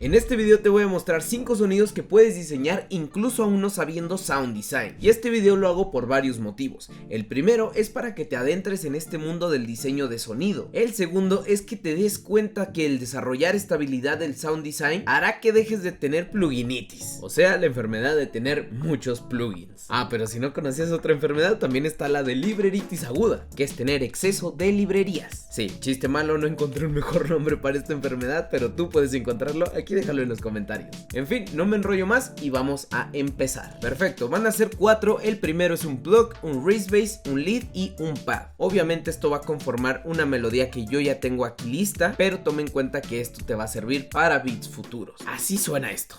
En este video te voy a mostrar 5 sonidos que puedes diseñar incluso aún no sabiendo sound design. Y este video lo hago por varios motivos. El primero es para que te adentres en este mundo del diseño de sonido. El segundo es que te des cuenta que el desarrollar esta habilidad del sound design hará que dejes de tener pluginitis. O sea, la enfermedad de tener muchos plugins. Pero si no conocías otra enfermedad, también está la de libreritis aguda, que es tener exceso de librerías. Sí, chiste malo, no encontré un mejor nombre para esta enfermedad, pero tú puedes encontrarlo aquí. Déjalo en los comentarios. En fin, no me enrollo más y vamos a empezar. Perfecto, van a ser 4. El primero es un plug, un raise bass, un lead y un pad. Obviamente esto va a conformar una melodía que yo ya tengo aquí lista, pero toma en cuenta que esto te va a servir para beats futuros. Así suena esto.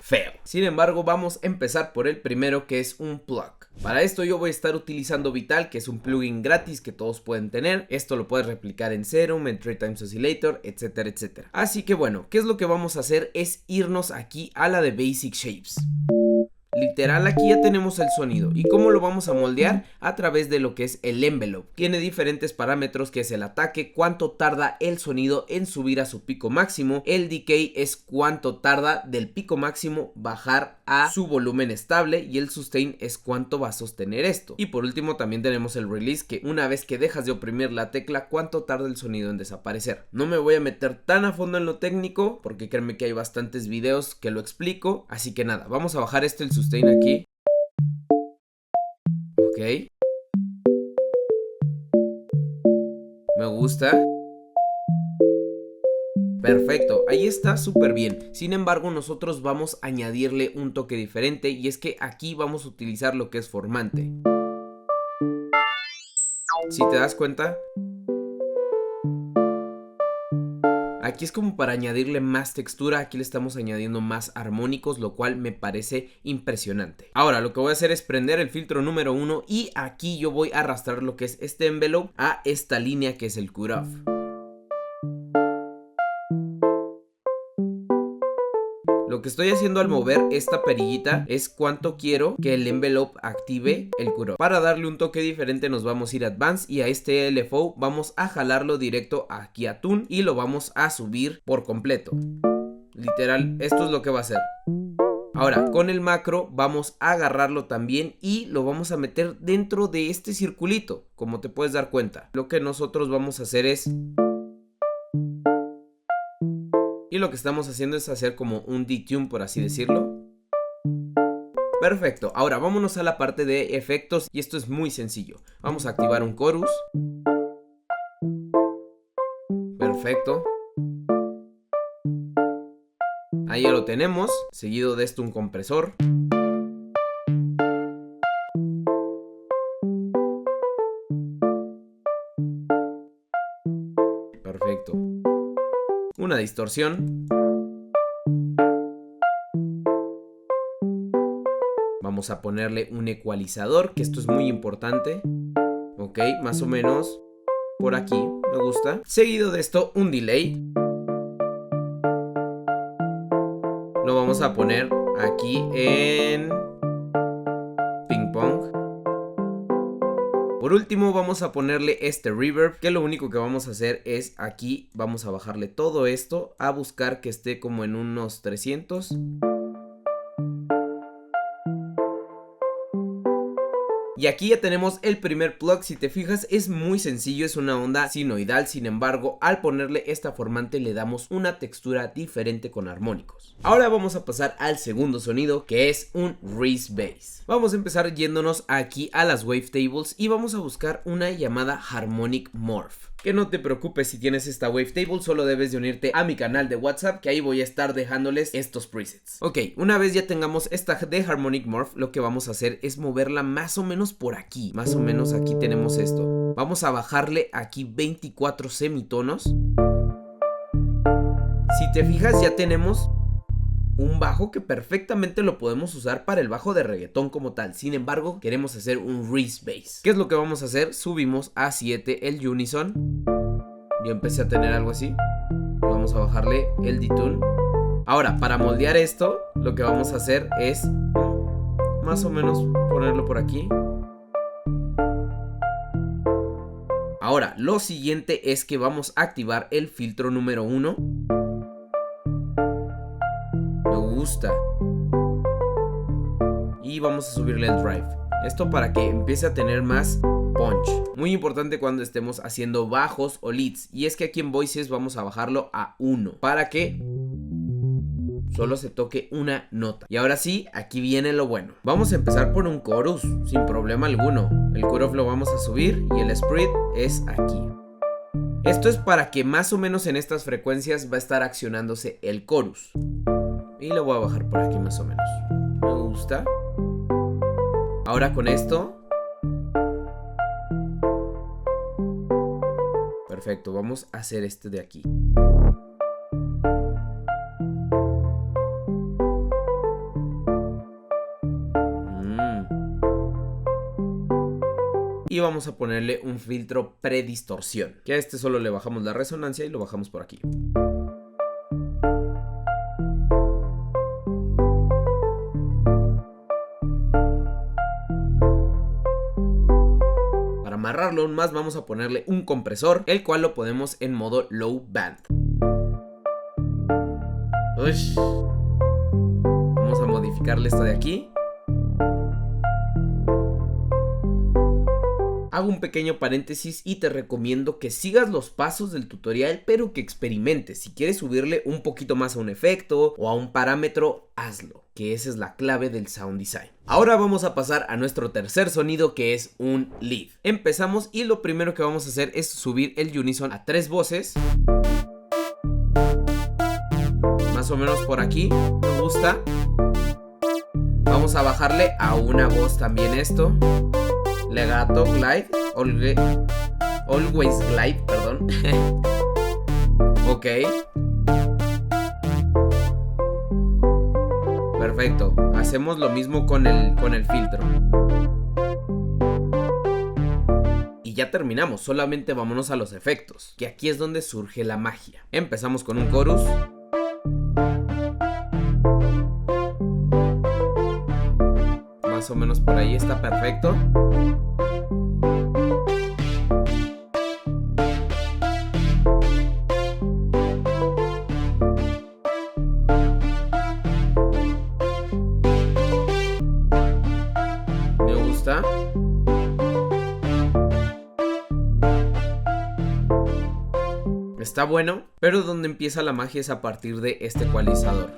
Feo. Sin embargo, vamos a empezar por el primero, que es un plug. Para esto yo voy a estar utilizando Vital, que es un plugin gratis que todos pueden tener. Esto lo puedes replicar en Serum, en 3Times Oscillator, etcétera, etcétera. Así que bueno, ¿qué es lo que vamos a hacer? Es irnos aquí a la de Basic Shapes. Literal, aquí ya tenemos el sonido. ¿Y cómo lo vamos a moldear? A través de lo que es el envelope. Tiene diferentes parámetros, que es el ataque, cuánto tarda el sonido en subir a su pico máximo. El decay es cuánto tarda del pico máximo bajar a su volumen estable. Y el sustain es cuánto va a sostener esto. Y por último también tenemos el release, que una vez que dejas de oprimir la tecla, cuánto tarda el sonido en desaparecer. No me voy a meter tan a fondo en lo técnico, porque créanme que hay bastantes videos que lo explico. Así que nada, vamos a bajar el sustain aquí. Ok. Me gusta. Perfecto, ahí está súper bien. Sin embargo, nosotros vamos a añadirle un toque diferente, y es que aquí vamos a utilizar lo que es formante. Si te das cuenta, aquí es como para añadirle más textura. Aquí le estamos añadiendo más armónicos, lo cual me parece impresionante. Ahora lo que voy a hacer es prender el filtro número 1, y aquí yo voy a arrastrar lo que es este envelope a esta línea que es el cutoff. Lo que estoy haciendo al mover esta perillita es cuánto quiero que el envelope active el cutoff. Para darle un toque diferente nos vamos a ir a Advanced, y a este LFO vamos a jalarlo directo aquí a Tune y lo vamos a subir por completo. Literal, esto es lo que va a hacer. Ahora con el macro vamos a agarrarlo también y lo vamos a meter dentro de este circulito, como te puedes dar cuenta. Lo que nosotros vamos a hacer es... Y lo que estamos haciendo es hacer como un detune, por así decirlo. Perfecto, ahora vámonos a la parte de efectos, y esto es muy sencillo. Vamos a activar un chorus. Perfecto. Ahí ya lo tenemos. Seguido de esto un compresor. Perfecto. Una distorsión. Vamos a ponerle un ecualizador, que esto es muy importante. Ok, más o menos por aquí, me gusta. Seguido de esto, un delay. Lo vamos a poner aquí en ping pong. Por último vamos a ponerle este reverb, que lo único que vamos a hacer es aquí vamos a bajarle todo esto a buscar que esté como en unos 300. Y aquí ya tenemos el primer plug. Si te fijas, es muy sencillo, es una onda sinoidal. Sin embargo, al ponerle esta formante le damos una textura diferente con armónicos. Ahora vamos a pasar al segundo sonido, que es un raise bass. Vamos a empezar yéndonos aquí a las wavetables y vamos a buscar una llamada Harmonic Morph. Que no te preocupes si tienes esta wavetable, solo debes de unirte a mi canal de WhatsApp, que ahí voy a estar dejándoles estos presets. Ok, una vez ya tengamos esta de Harmonic Morph, lo que vamos a hacer es moverla más o menos por aquí. Más o menos aquí tenemos esto. Vamos a bajarle aquí 24 semitonos. Si te fijas, ya tenemos un bajo que perfectamente lo podemos usar para el bajo de reggaetón como tal. Sin embargo, queremos hacer un raise bass. ¿Qué es lo que vamos a hacer? Subimos a 7 el unison. Yo empecé a tener algo así. Vamos a bajarle el detune. Ahora, para moldear esto, lo que vamos a hacer es más o menos ponerlo por aquí. Ahora, lo siguiente es que vamos a activar el filtro número 1. Me gusta. Y vamos a subirle el drive. Esto para que empiece a tener más punch. Muy importante cuando estemos haciendo bajos o leads. Y es que aquí en Voices vamos a bajarlo a 1 para que solo se toque una nota. Y ahora sí, aquí viene lo bueno. Vamos a empezar por un chorus sin problema alguno. El cutoff lo vamos a subir y el spread es aquí. Esto es para que más o menos en estas frecuencias va a estar accionándose el chorus. Y lo voy a bajar por aquí más o menos. Me gusta. Ahora con esto. Perfecto, vamos a hacer este de aquí. Y vamos a ponerle un filtro predistorsión, que a este solo le bajamos la resonancia y lo bajamos por aquí. Para amarrarlo aún más vamos a ponerle un compresor, el cual lo ponemos en modo low band. Ush. Vamos a modificarle esto de aquí. Hago un pequeño paréntesis y te recomiendo que sigas los pasos del tutorial, pero que experimentes. Si quieres subirle un poquito más a un efecto o a un parámetro, hazlo, que esa es la clave del sound design. Ahora vamos a pasar a nuestro tercer sonido, que es un lead. Empezamos y lo primero que vamos a hacer es subir el unison a 3 voces. Más o menos por aquí, me gusta. Vamos a bajarle a una voz también esto. Legato, glide, always glide, perdón. Ok. Perfecto. Hacemos lo mismo con el filtro. Y ya terminamos, solamente vámonos a los efectos, que aquí es donde surge la magia. Empezamos con un chorus. Más o menos por ahí está perfecto. Me gusta. Está bueno, pero donde empieza la magia es a partir de este ecualizador.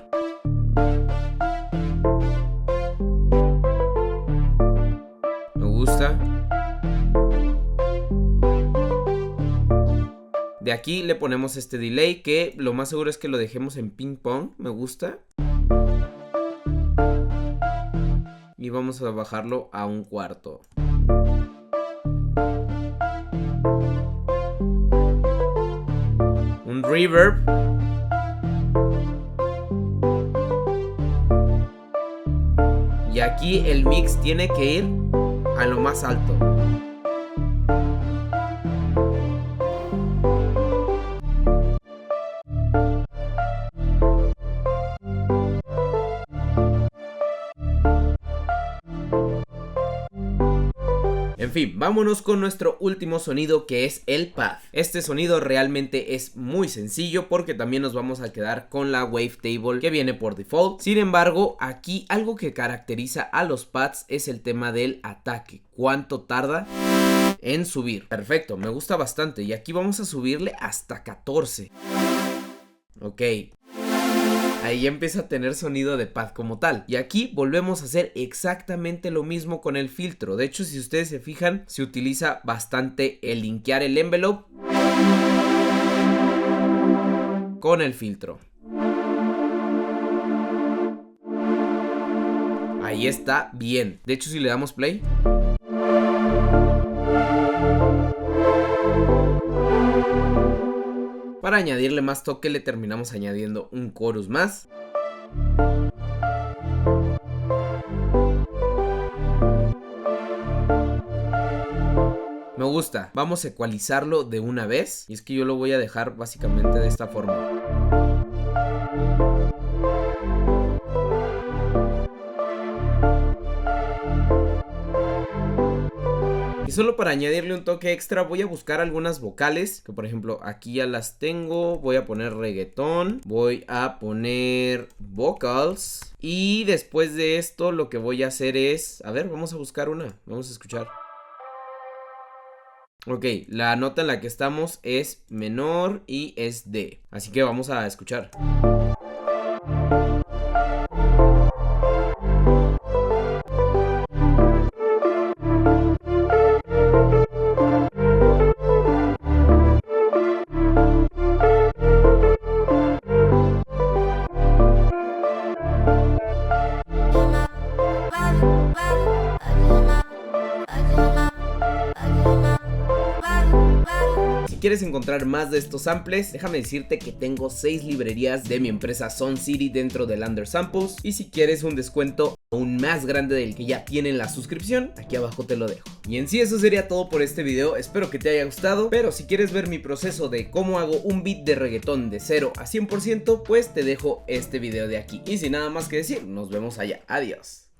Me gusta. De aquí le ponemos este delay, que lo más seguro es que lo dejemos en ping pong. Me gusta. Y vamos a bajarlo a 1/4. Un reverb. Y aquí el mix tiene que ir a lo más alto. En fin, vámonos con nuestro último sonido, que es el pad. Este sonido realmente es muy sencillo porque también nos vamos a quedar con la wavetable que viene por default. Sin embargo, aquí algo que caracteriza a los pads es el tema del ataque. ¿Cuánto tarda en subir? Perfecto, me gusta bastante. Y aquí vamos a subirle hasta 14. Ok. Ahí ya empieza a tener sonido de pad como tal. Y aquí volvemos a hacer exactamente lo mismo con el filtro. De hecho, si ustedes se fijan, se utiliza bastante el linkear el envelope con el filtro. Ahí está bien. De hecho, si le damos play, para añadirle más toque le terminamos añadiendo un chorus más. Me gusta. Vamos a ecualizarlo de una vez. Y es que yo lo voy a dejar básicamente de esta forma. Y solo para añadirle un toque extra voy a buscar algunas vocales, que por ejemplo aquí ya las tengo. Voy a poner reggaetón, voy a poner vocals, y después de esto lo que voy a hacer es, a ver, vamos a buscar una, vamos a escuchar. Ok, la nota en la que estamos es menor y es D, así que vamos a escuchar. Si quieres encontrar más de estos samples, déjame decirte que tengo 6 librerías de mi empresa Sound City dentro del Undersamples, y si quieres un descuento aún más grande del que ya tienen la suscripción, aquí abajo te lo dejo. Y en sí eso sería todo por este video, espero que te haya gustado, pero si quieres ver mi proceso de cómo hago un beat de reggaetón de 0 a 100%, pues te dejo este video de aquí. Y sin nada más que decir, nos vemos allá, adiós.